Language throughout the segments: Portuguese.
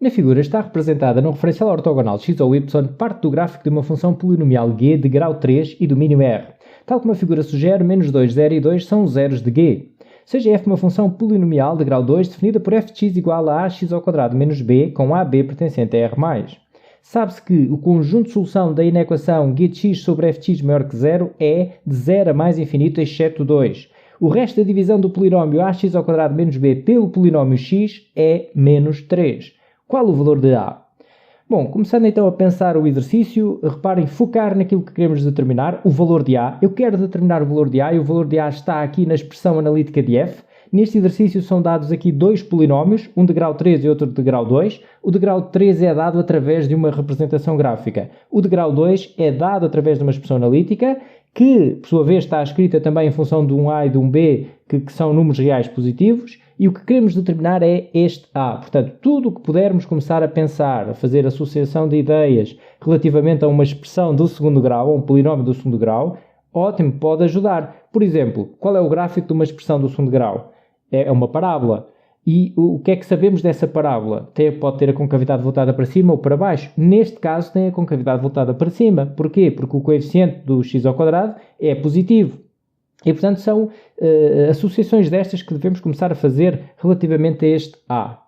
Na figura está representada no referencial ortogonal x ou y parte do gráfico de uma função polinomial g de grau 3 e domínio R. Tal como a figura sugere, menos 2, 0 e 2 são os zeros de g. Seja f uma função polinomial de grau 2 definida por f de x igual a ax² menos b, com ab pertencente a R+. Sabe-se que o conjunto de solução da inequação g de x sobre f de x maior que 0 é de 0 a mais infinito, exceto 2. O resto da divisão do polinómio ax² menos b pelo polinómio x é menos 3. Qual o valor de a? Bom, começando então a pensar o exercício, reparem, focar naquilo que queremos determinar, o valor de a. Eu quero determinar o valor de a e o valor de a está aqui na expressão analítica de f. Neste exercício são dados aqui dois polinómios, um de grau 3 e outro de grau 2. O de grau 3 é dado através de uma representação gráfica. O de grau 2 é dado através de uma expressão analítica, que, por sua vez, está escrita também em função de um a e de um b, que são números reais positivos. E o que queremos determinar é este a. Portanto, tudo o que pudermos começar a pensar, a fazer associação de ideias relativamente a uma expressão do segundo grau, a um polinómio do segundo grau, ótimo, pode ajudar. Por exemplo, qual é o gráfico de uma expressão do segundo grau? É uma parábola. E o que é que sabemos dessa parábola? Pode ter a concavidade voltada para cima ou para baixo. Neste caso, tem a concavidade voltada para cima. Porquê? Porque o coeficiente do x² é positivo. E, portanto, são associações destas que devemos começar a fazer relativamente a este a.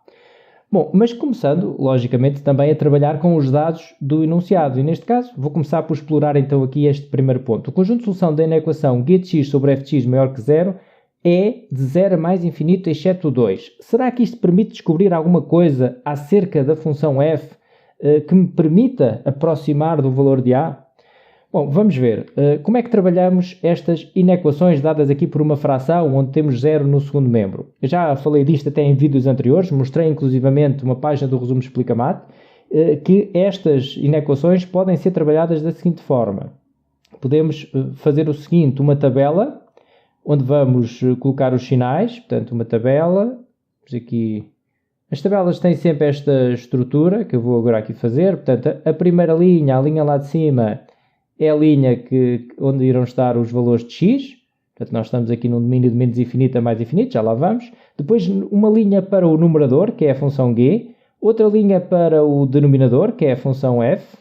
Bom, mas começando, logicamente, também a trabalhar com os dados do enunciado. E, neste caso, vou começar por explorar, então, aqui este primeiro ponto. O conjunto de solução da inequação g de x sobre f de x maior que 0 é de 0 a mais infinito, exceto 2. Será que isto permite descobrir alguma coisa acerca da função f que me permita aproximar do valor de a? Bom, vamos ver. Como é que trabalhamos estas inequações dadas aqui por uma fração onde temos 0 no segundo membro? Eu já falei disto até em vídeos anteriores, mostrei inclusivamente uma página do resumo Explica-Mate, que estas inequações podem ser trabalhadas da seguinte forma. Podemos fazer o seguinte, uma tabela, onde vamos colocar os sinais, portanto uma tabela, vamos aqui. As tabelas têm sempre esta estrutura, que eu vou agora aqui fazer, portanto a primeira linha, a linha lá de cima, é a linha onde irão estar os valores de x, portanto nós estamos aqui num domínio de menos infinito a mais infinito, já lá vamos. Depois uma linha para o numerador, que é a função g, outra linha para o denominador, que é a função f,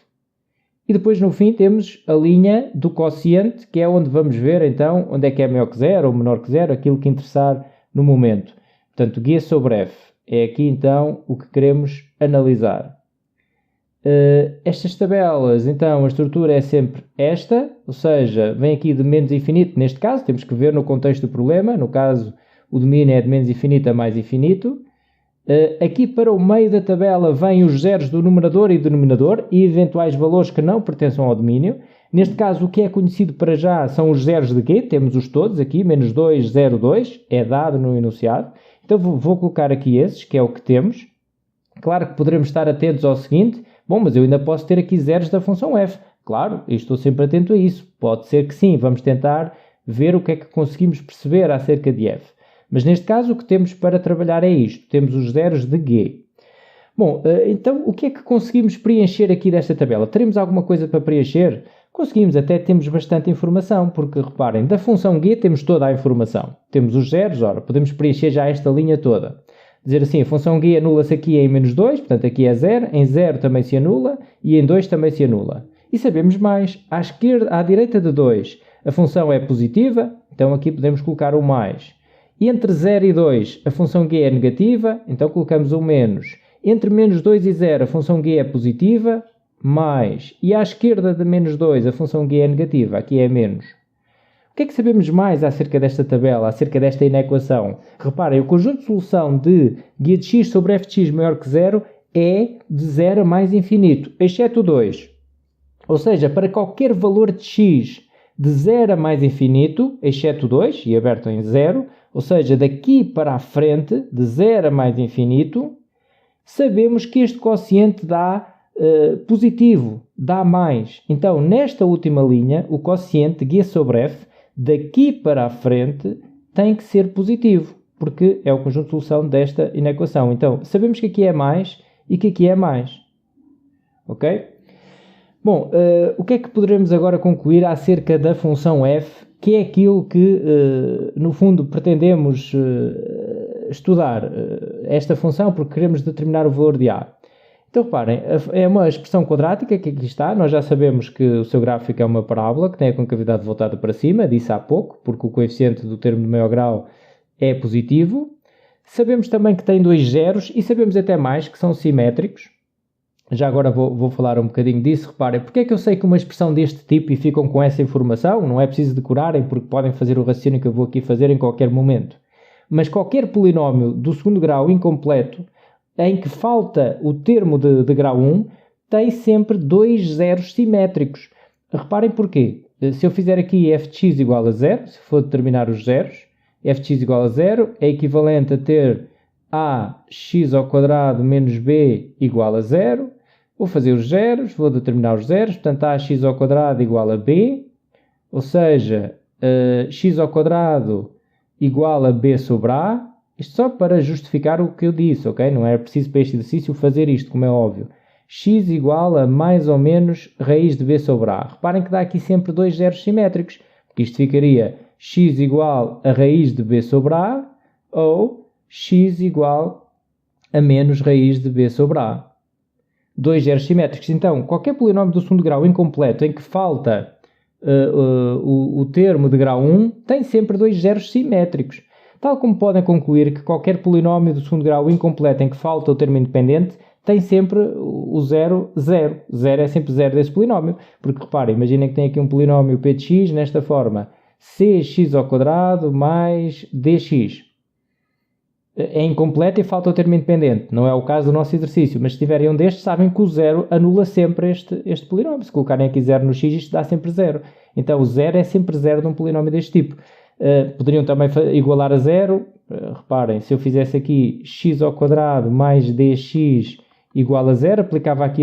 e depois no fim temos a linha do quociente, que é onde vamos ver então onde é que é maior que 0 ou menor que 0, aquilo que interessar no momento. Portanto, g sobre f é aqui então o que queremos analisar. Estas tabelas, então, a estrutura é sempre esta, ou seja, vem aqui de menos infinito, neste caso, temos que ver no contexto do problema, no caso, o domínio é de menos infinito a mais infinito. Aqui para o meio da tabela vêm os zeros do numerador e denominador e eventuais valores que não pertençam ao domínio. Neste caso, o que é conhecido para já são os zeros de g, temos os todos aqui, menos 2, 0, 2, é dado no enunciado. Então vou colocar aqui esses, que é o que temos. Claro que poderemos estar atentos ao seguinte, bom, mas eu ainda posso ter aqui zeros da função f. Claro, eu estou sempre atento a isso. Pode ser que sim, vamos tentar ver o que é que conseguimos perceber acerca de f. Mas neste caso o que temos para trabalhar é isto, temos os zeros de g. Bom, então o que é que conseguimos preencher aqui desta tabela? Teremos alguma coisa para preencher? Conseguimos, até temos bastante informação, porque reparem, da função g temos toda a informação. Temos os zeros, ora, podemos preencher já esta linha toda. Dizer assim, a função g anula-se aqui em menos 2, portanto aqui é 0, em 0 também se anula e em 2 também se anula. E sabemos mais, à direita de 2 a função é positiva, então aqui podemos colocar o mais. Entre 0 e 2 a função g é negativa, então colocamos o menos. Entre menos 2 e 0 a função g é positiva, mais. E à esquerda de menos 2 a função g é negativa, aqui é menos. O que é que sabemos mais acerca desta tabela, acerca desta inequação? Reparem, o conjunto de solução de g de x sobre f de x maior que 0 é de 0 a mais infinito, exceto 2. Ou seja, para qualquer valor de x de 0 a mais infinito, exceto 2, e aberto em 0, ou seja, daqui para a frente, de 0 a mais infinito, sabemos que este quociente dá positivo, dá mais. Então, nesta última linha, o quociente g sobre f, daqui para a frente, tem que ser positivo, porque é o conjunto de solução desta inequação. Então, sabemos que aqui é mais e que aqui é mais. Ok? Bom, o que é que poderemos agora concluir acerca da função f, que é aquilo que, no fundo, pretendemos estudar esta função porque queremos determinar o valor de a. Então reparem, é uma expressão quadrática que aqui está, nós já sabemos que o seu gráfico é uma parábola que tem a concavidade voltada para cima, disse há pouco, porque o coeficiente do termo de maior grau é positivo. Sabemos também que tem dois zeros e sabemos até mais que são simétricos. Já agora vou falar um bocadinho disso. Reparem, porque é que eu sei que uma expressão deste tipo e ficam com essa informação? Não é preciso decorarem, porque podem fazer o raciocínio que eu vou aqui fazer em qualquer momento. Mas qualquer polinómio do segundo grau incompleto, em que falta o termo de grau 1, tem sempre dois zeros simétricos. Reparem porquê. Se eu fizer aqui f de x igual a 0, se for determinar os zeros, f de x igual a 0 é equivalente a ter ax ao quadrado menos b igual a 0. Vou fazer os zeros, vou determinar os zeros, portanto ax ao quadrado igual a b, ou seja, x ao quadrado igual a b sobre a. Isto só para justificar o que eu disse, ok? Não é preciso para este exercício fazer isto, como é óbvio. X igual a mais ou menos raiz de b sobre a. Reparem que dá aqui sempre dois zeros simétricos, porque isto ficaria x igual a raiz de b sobre a ou x igual a menos raiz de b sobre a. Dois zeros simétricos. Então, qualquer polinómio do segundo grau incompleto em que falta o termo de grau 1 tem sempre dois zeros simétricos. Tal como podem concluir que qualquer polinómio do segundo grau incompleto em que falta o termo independente tem sempre o zero, zero. Zero é sempre zero desse polinómio. Porque, reparem, imaginem que tem aqui um polinómio p de x nesta forma. cx ao quadrado mais dx. É incompleto e falta o termo independente. Não é o caso do nosso exercício, mas se tiverem um destes, sabem que o zero anula sempre este polinómio. Se colocarem aqui zero no x, isto dá sempre zero. Então, o zero é sempre zero de um polinómio deste tipo. Poderiam também igualar a zero. Reparem, se eu fizesse aqui x ao quadrado mais dx igual a zero, aplicava aqui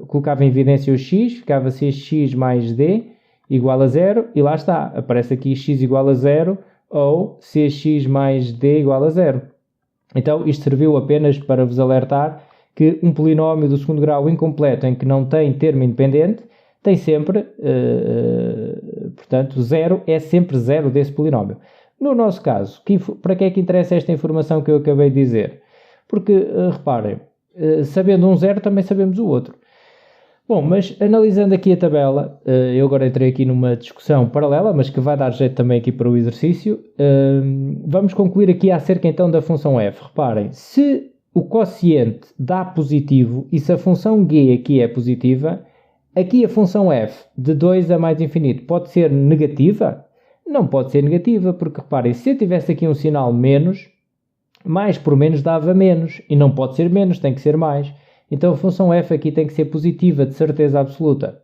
colocava em evidência o x, ficava cx mais d igual a zero, e lá está, aparece aqui x igual a zero ou cx mais d igual a zero. Então isto serviu apenas para vos alertar que um polinómio do segundo grau incompleto em que não tem termo independente tem sempre, portanto, zero é sempre zero desse polinómio. No nosso caso, para que é que interessa esta informação que eu acabei de dizer? Porque, reparem, sabendo um zero também sabemos o outro. Bom, mas analisando aqui a tabela, eu agora entrei aqui numa discussão paralela, mas que vai dar jeito também aqui para o exercício. Vamos concluir aqui acerca então da função f. Reparem, se o quociente dá positivo e se a função g aqui é positiva, aqui a função f de 2 a mais infinito pode ser negativa? Não pode ser negativa, porque reparem, se eu tivesse aqui um sinal menos, mais por menos dava menos, e não pode ser menos, tem que ser mais. Então a função f aqui tem que ser positiva, de certeza absoluta.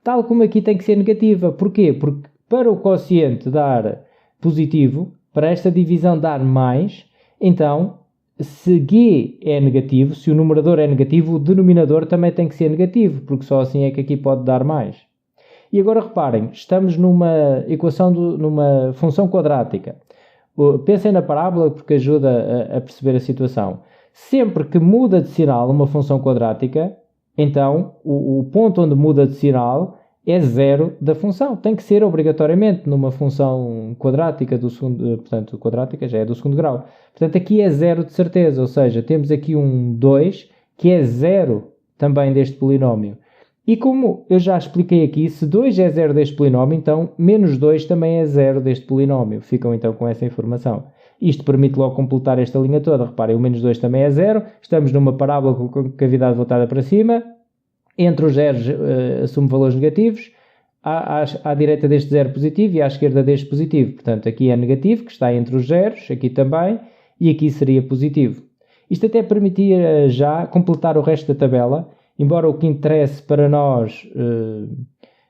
Tal como aqui tem que ser negativa. Porquê? Porque para o quociente dar positivo, para esta divisão dar mais, então, se g é negativo, se o numerador é negativo, o denominador também tem que ser negativo, porque só assim é que aqui pode dar mais. E agora reparem, estamos numa equação, numa função quadrática. Pensem na parábola porque ajuda a perceber a situação. Sempre que muda de sinal uma função quadrática, então o ponto onde muda de sinal é zero da função. Tem que ser obrigatoriamente numa função quadrática do segundo, portanto, quadrática já é do segundo grau. Portanto, aqui é zero de certeza, ou seja, temos aqui um 2 que é zero também deste polinómio. E como eu já expliquei aqui, se 2 é zero deste polinómio, então menos 2 também é zero deste polinómio. Ficam então com essa informação. Isto permite logo completar esta linha toda. Reparem, o menos 2 também é zero. Estamos numa parábola com concavidade voltada para cima. Entre os zeros assumo valores negativos. À direita deste zero positivo e à esquerda deste positivo. Portanto, aqui é negativo, que está entre os zeros, aqui também, e aqui seria positivo. Isto até permitia já completar o resto da tabela, embora o que interesse para nós...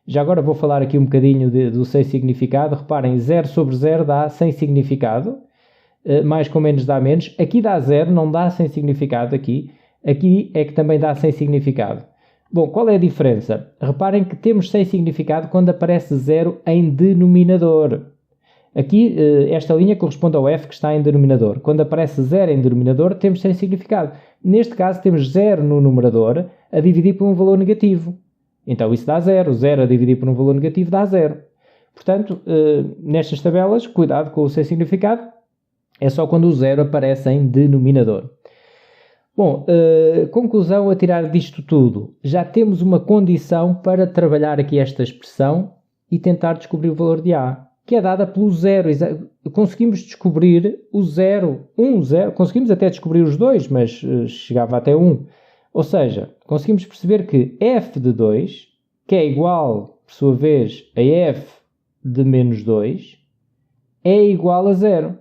já agora vou falar aqui um bocadinho do sem significado. Reparem, 0 sobre 0 dá sem significado. Mais com menos dá menos. Aqui dá 0, não dá sem significado aqui. Aqui é que também dá sem significado. Bom, qual é a diferença? Reparem que temos sem significado quando aparece 0 em denominador. Aqui, esta linha corresponde ao f que está em denominador. Quando aparece 0 em denominador, temos sem significado. Neste caso, temos 0 no numerador a dividir por um valor negativo. Então, isso dá 0. 0 a dividir por um valor negativo dá 0. Portanto, nestas tabelas, cuidado com o sem significado. É só quando o 0 aparece em denominador. Bom, conclusão a tirar disto tudo. Já temos uma condição para trabalhar aqui esta expressão e tentar descobrir o valor de A, que é dada pelo zero. Conseguimos descobrir o zero, 1, 0. Conseguimos até descobrir os dois, mas chegava até 1. Ou seja, conseguimos perceber que f de 2, que é igual, por sua vez, a f de menos 2, é igual a 0.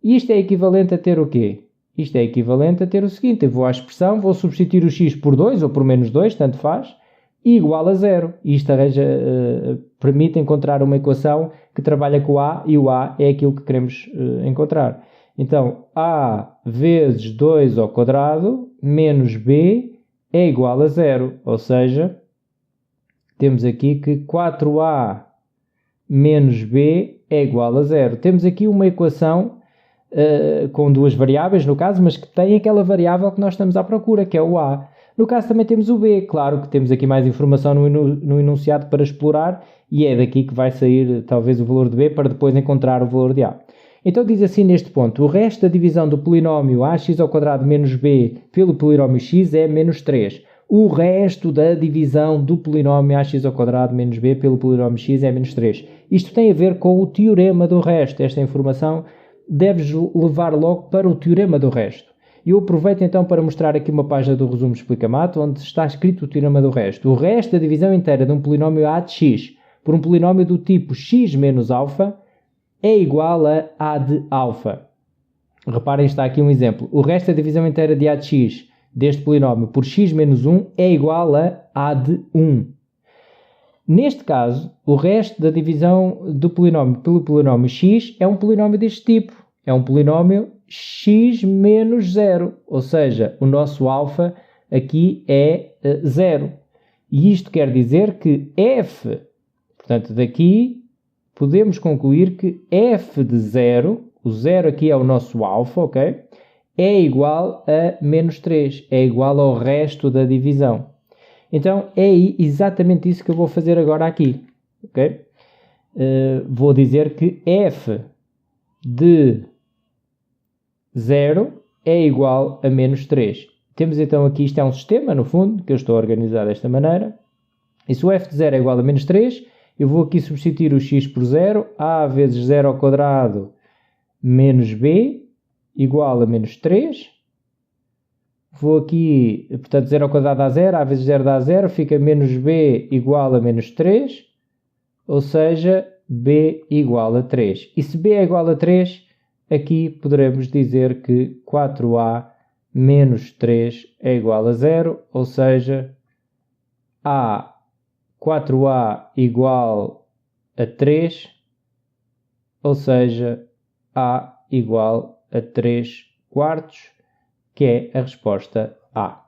E isto é equivalente a ter o quê? Isto é equivalente a ter o seguinte: eu vou à expressão, vou substituir o x por 2 ou por menos 2, tanto faz, e igual a 0. E isto permite encontrar uma equação que trabalha com A, e o A é aquilo que queremos encontrar. Então, A vezes 2 ao quadrado menos B é igual a 0. Ou seja, temos aqui que 4A menos B é igual a 0. Temos aqui uma equação com duas variáveis, no caso, mas que tem aquela variável que nós estamos à procura, que é o A. No caso também temos o B, claro que temos aqui mais informação no enunciado para explorar, e é daqui que vai sair talvez o valor de B para depois encontrar o valor de A. Então diz assim neste ponto: o resto da divisão do polinómio ax² menos b pelo polinómio x é menos 3. O resto da divisão do polinómio ax² menos b pelo polinómio x é menos 3. Isto tem a ver com o teorema do resto. Esta informação deves levar logo para o teorema do resto. Eu aproveito então para mostrar aqui uma página do resumo Explica-Mato, onde está escrito o teorema do resto. O resto da divisão inteira de um polinómio a de x por um polinómio do tipo x menos alfa é igual a de alfa. Reparem, está aqui um exemplo. O resto da divisão inteira de a de x deste polinómio por x menos 1 é igual a de 1. Neste caso, o resto da divisão do polinómio pelo polinómio x é um polinómio deste tipo. É um polinómio x menos 0. Ou seja, o nosso alfa aqui é 0. E isto quer dizer que f, portanto, daqui podemos concluir que f de 0, o 0 aqui é o nosso alfa, ok? É igual a menos 3. É igual ao resto da divisão. Então, é exatamente isso que eu vou fazer agora aqui, ok? Vou dizer que f de 0 é igual a menos 3. Temos então aqui, isto é um sistema, no fundo, que eu estou a organizar desta maneira. E se o f de 0 é igual a menos 3, eu vou aqui substituir o x por 0, a vezes 0 ao quadrado menos b, igual a menos 3. Vou aqui, portanto, 0 ao quadrado dá 0, a vezes 0 dá 0, fica menos b igual a menos 3, ou seja, b igual a 3. E se b é igual a 3, aqui poderemos dizer que 4a menos 3 é igual a 0, ou seja, 4a igual a 3, ou seja, a igual a 3 quartos, que é a resposta A.